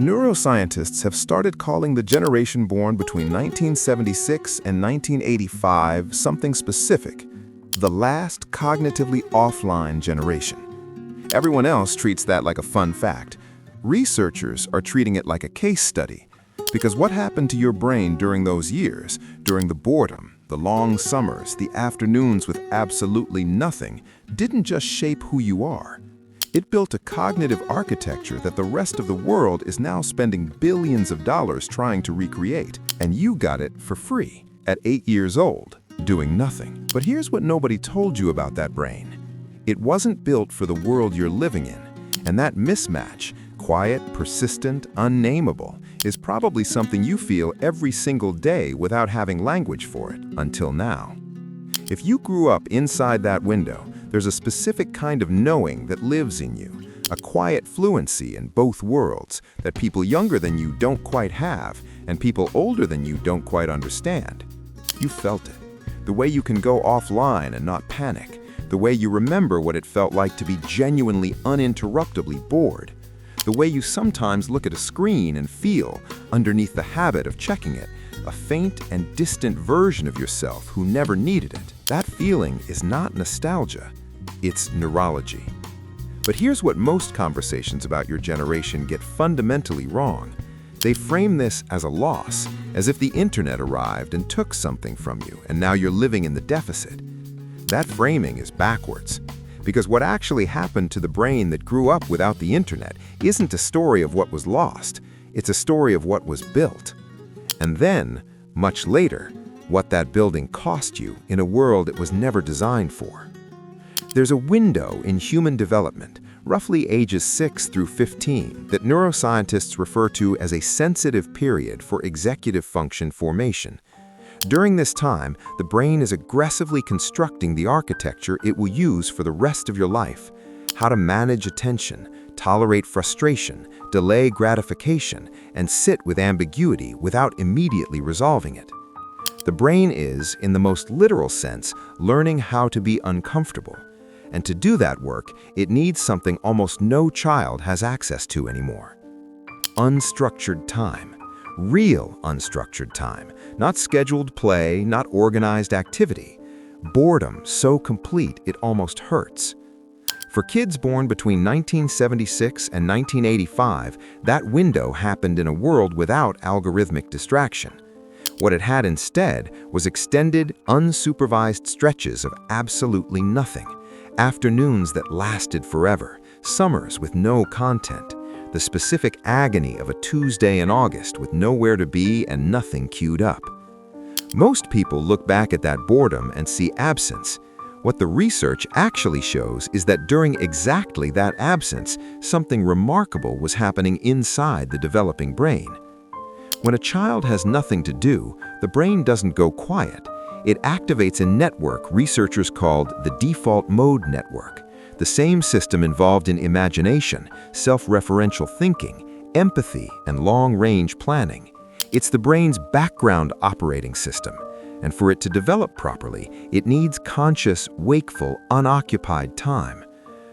Neuroscientists have started calling the generation born between 1976 and 1985 something specific: the last cognitively offline generation. Everyone else treats that like a fun fact. Researchers are treating it like a case study, because what happened to your brain during those years, during the boredom, the long summers, the afternoons with absolutely nothing, didn't just shape who you are. It built a cognitive architecture that the rest of the world is now spending billions of dollars trying to recreate. And you got it for free, at 8 years old, doing nothing. But here's what nobody told you about that brain. It wasn't built for the world you're living in. And that mismatch, quiet, persistent, unnameable, is probably something you feel every single day without having language for it, until now. If you grew up inside that window, there's a specific kind of knowing that lives in you, a quiet fluency in both worlds that people younger than you don't quite have and people older than you don't quite understand. You felt it, the way you can go offline and not panic, the way you remember what it felt like to be genuinely uninterruptibly bored, the way you sometimes look at a screen and feel, underneath the habit of checking it, a faint and distant version of yourself who never needed it. That feeling is not nostalgia, it's neurology. But here's what most conversations about your generation get fundamentally wrong. They frame this as a loss, as if the internet arrived and took something from you, and now you're living in the deficit. That framing is backwards, because what actually happened to the brain that grew up without the internet isn't a story of what was lost, it's a story of what was built. And then, much later, what that building cost you in a world it was never designed for. There's a window in human development, roughly ages 6 through 15, that neuroscientists refer to as a sensitive period for executive function formation. During this time, the brain is aggressively constructing the architecture it will use for the rest of your life. How to manage attention, tolerate frustration, delay gratification, and sit with ambiguity without immediately resolving it. The brain is, in the most literal sense, learning how to be uncomfortable. And to do that work, it needs something almost no child has access to anymore. Unstructured time. Real unstructured time. Not scheduled play, not organized activity. Boredom so complete it almost hurts. For kids born between 1976 and 1985, that window happened in a world without algorithmic distraction. What it had instead was extended, unsupervised stretches of absolutely nothing. Afternoons that lasted forever, summers with no content, the specific agony of a Tuesday in August with nowhere to be and nothing queued up. Most people look back at that boredom and see absence. What the research actually shows is that during exactly that absence, something remarkable was happening inside the developing brain. When a child has nothing to do, the brain doesn't go quiet. It activates a network researchers called the default mode network, the same system involved in imagination, self-referential thinking, empathy, and long-range planning. It's the brain's background operating system, and for it to develop properly, it needs conscious, wakeful, unoccupied time.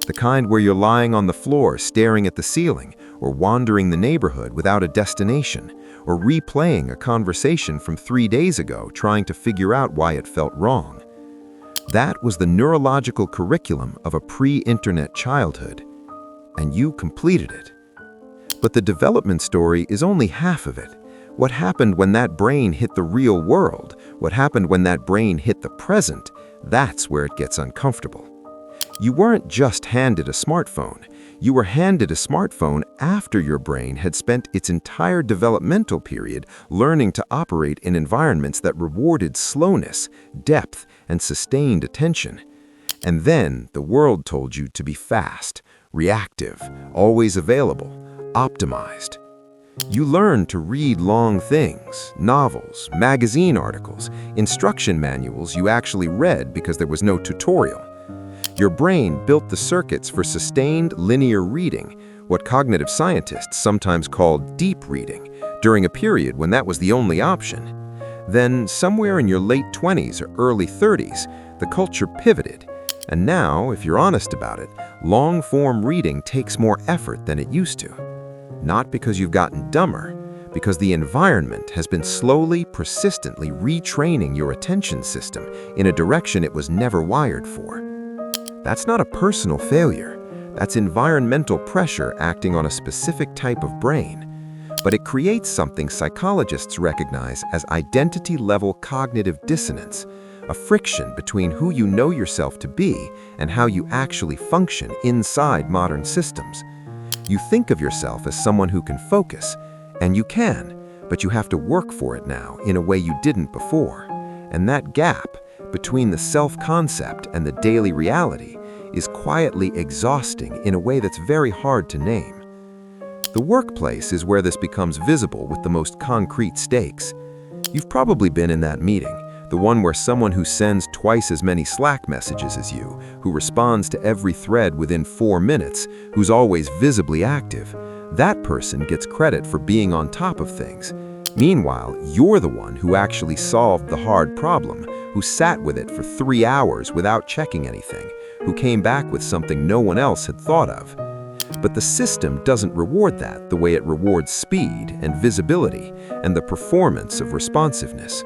The kind where you're lying on the floor staring at the ceiling, or wandering the neighborhood without a destination, or replaying a conversation from 3 days ago trying to figure out why it felt wrong. That was the neurological curriculum of a pre-internet childhood, and you completed it. But the development story is only half of it. What happened when that brain hit the real world, what happened when that brain hit the present, that's where it gets uncomfortable. You weren't just handed a smartphone. You were handed a smartphone after your brain had spent its entire developmental period learning to operate in environments that rewarded slowness, depth, and sustained attention. And then the world told you to be fast, reactive, always available, optimized. You learned to read long things, novels, magazine articles, instruction manuals you actually read because there was no tutorial. Your brain built the circuits for sustained linear reading, what cognitive scientists sometimes call deep reading, during a period when that was the only option. Then, somewhere in your late 20s or early 30s, the culture pivoted. And now, if you're honest about it, long-form reading takes more effort than it used to. Not because you've gotten dumber, because the environment has been slowly, persistently retraining your attention system in a direction it was never wired for. That's not a personal failure. That's environmental pressure acting on a specific type of brain. But it creates something psychologists recognize as identity-level cognitive dissonance, a friction between who you know yourself to be and how you actually function inside modern systems. You think of yourself as someone who can focus, and you can, but you have to work for it now in a way you didn't before. And that gap between the self-concept and the daily reality is quietly exhausting in a way that's very hard to name. The workplace is where this becomes visible with the most concrete stakes. You've probably been in that meeting, the one where someone who sends twice as many Slack messages as you, who responds to every thread within 4 minutes, who's always visibly active. That person gets credit for being on top of things. Meanwhile, you're the one who actually solved the hard problem, who sat with it for 3 hours without checking anything, who came back with something no one else had thought of. But the system doesn't reward that the way it rewards speed and visibility and the performance of responsiveness.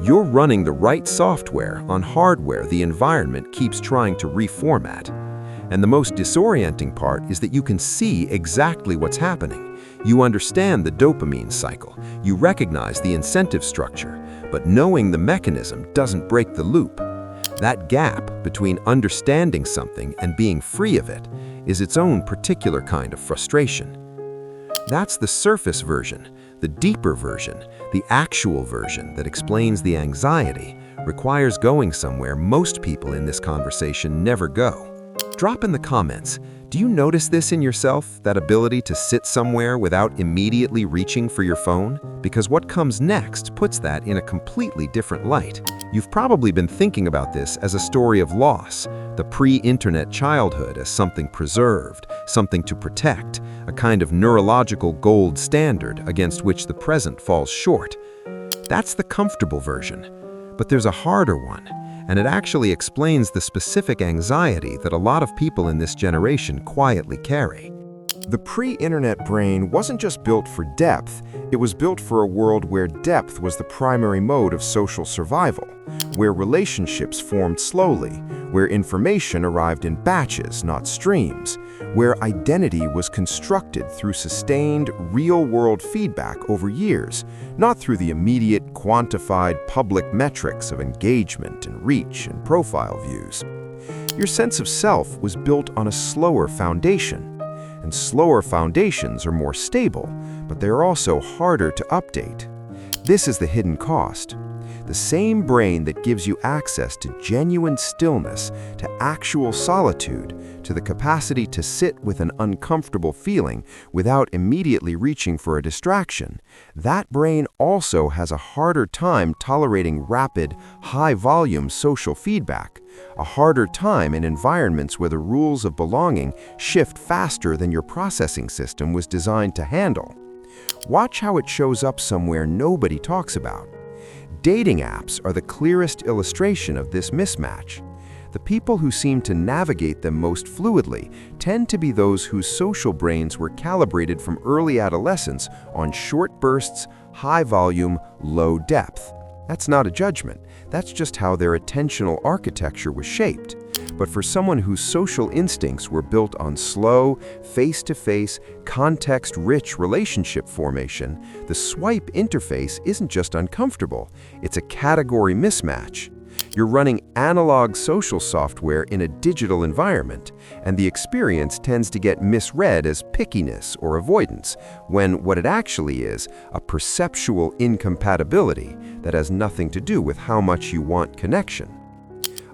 You're running the right software on hardware the environment keeps trying to reformat. And the most disorienting part is that you can see exactly what's happening. You understand the dopamine cycle, you recognize the incentive structure, but knowing the mechanism doesn't break the loop. That gap between understanding something and being free of it is its own particular kind of frustration. That's the surface version. The deeper version, the actual version that explains the anxiety, requires going somewhere most people in this conversation never go. Drop in the comments, do you notice this in yourself, that ability to sit somewhere without immediately reaching for your phone? Because what comes next puts that in a completely different light. You've probably been thinking about this as a story of loss, the pre-internet childhood as something preserved, something to protect, a kind of neurological gold standard against which the present falls short. That's the comfortable version. But there's a harder one, and it actually explains the specific anxiety that a lot of people in this generation quietly carry. The pre-internet brain wasn't just built for depth, it was built for a world where depth was the primary mode of social survival, where relationships formed slowly, where information arrived in batches, not streams, where identity was constructed through sustained, real-world feedback over years, not through the immediate, quantified public metrics of engagement and reach and profile views. Your sense of self was built on a slower foundation. And slower foundations are more stable, but they are also harder to update. This is the hidden cost. The same brain that gives you access to genuine stillness, to actual solitude, to the capacity to sit with an uncomfortable feeling without immediately reaching for a distraction, that brain also has a harder time tolerating rapid, high-volume social feedback, a harder time in environments where the rules of belonging shift faster than your processing system was designed to handle. Watch how it shows up somewhere nobody talks about. Dating apps are the clearest illustration of this mismatch. The people who seem to navigate them most fluidly tend to be those whose social brains were calibrated from early adolescence on short bursts, high volume, low depth. That's not a judgment. That's just how their attentional architecture was shaped. But for someone whose social instincts were built on slow, face-to-face, context-rich relationship formation, the swipe interface isn't just uncomfortable, it's a category mismatch. You're running analog social software in a digital environment, and the experience tends to get misread as pickiness or avoidance, when what it actually is, a perceptual incompatibility that has nothing to do with how much you want connection.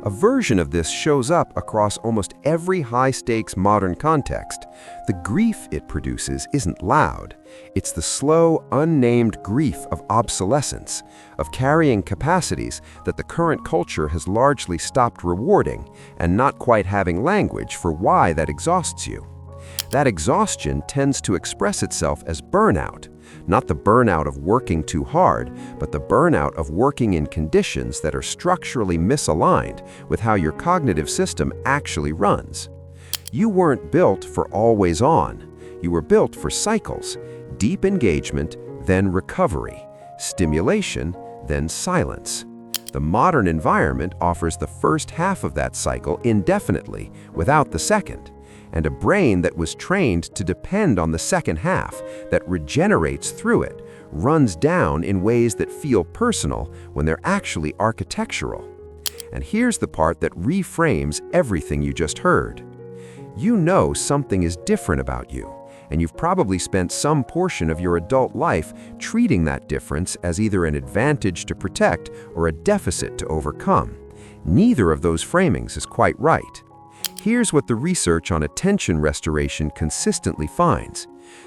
A version of this shows up across almost every high-stakes modern context. The grief it produces isn't loud. It's the slow, unnamed grief of obsolescence, of carrying capacities that the current culture has largely stopped rewarding and not quite having language for why that exhausts you. That exhaustion tends to express itself as burnout, not the burnout of working too hard, but the burnout of working in conditions that are structurally misaligned with how your cognitive system actually runs. You weren't built for always on. You were built for cycles: deep engagement, then recovery; stimulation, then silence. The modern environment offers the first half of that cycle indefinitely, without the second. And a brain that was trained to depend on the second half, that regenerates through it, runs down in ways that feel personal when they're actually architectural. And here's the part that reframes everything you just heard. You know something is different about you, and you've probably spent some portion of your adult life treating that difference as either an advantage to protect or a deficit to overcome. Neither of those framings is quite right. Here's what the research on attention restoration consistently finds.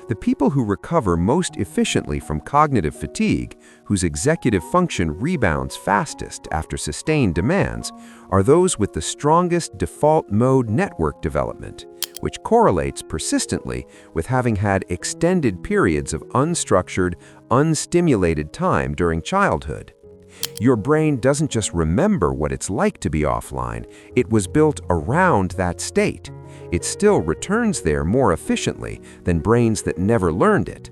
The people who recover most efficiently from cognitive fatigue, whose executive function rebounds fastest after sustained demands, are those with the strongest default mode network development, which correlates persistently with having had extended periods of unstructured, unstimulated time during childhood. Your brain doesn't just remember what it's like to be offline, it was built around that state. It still returns there more efficiently than brains that never learned it.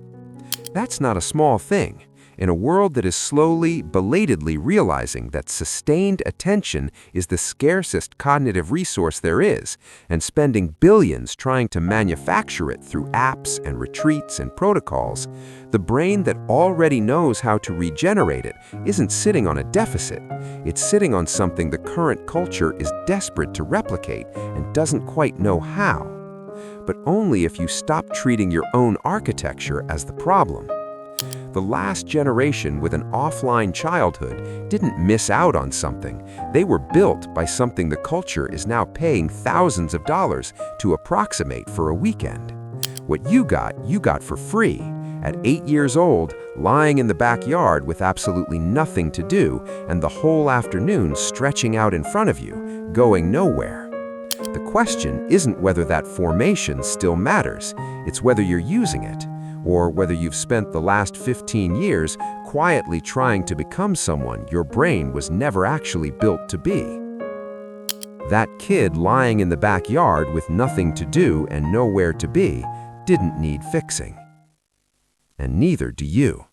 That's not a small thing. In a world that is slowly, belatedly realizing that sustained attention is the scarcest cognitive resource there is, and spending billions trying to manufacture it through apps and retreats and protocols, the brain that already knows how to regenerate it isn't sitting on a deficit. It's sitting on something the current culture is desperate to replicate and doesn't quite know how. But only if you stop treating your own architecture as the problem. The last generation with an offline childhood didn't miss out on something. They were built by something the culture is now paying thousands of dollars to approximate for a weekend. What you got for free. At 8 years old, lying in the backyard with absolutely nothing to do, and the whole afternoon stretching out in front of you, going nowhere. The question isn't whether that formation still matters, it's whether you're using it, or whether you've spent the last 15 years quietly trying to become someone your brain was never actually built to be. That kid lying in the backyard with nothing to do and nowhere to be didn't need fixing. And neither do you.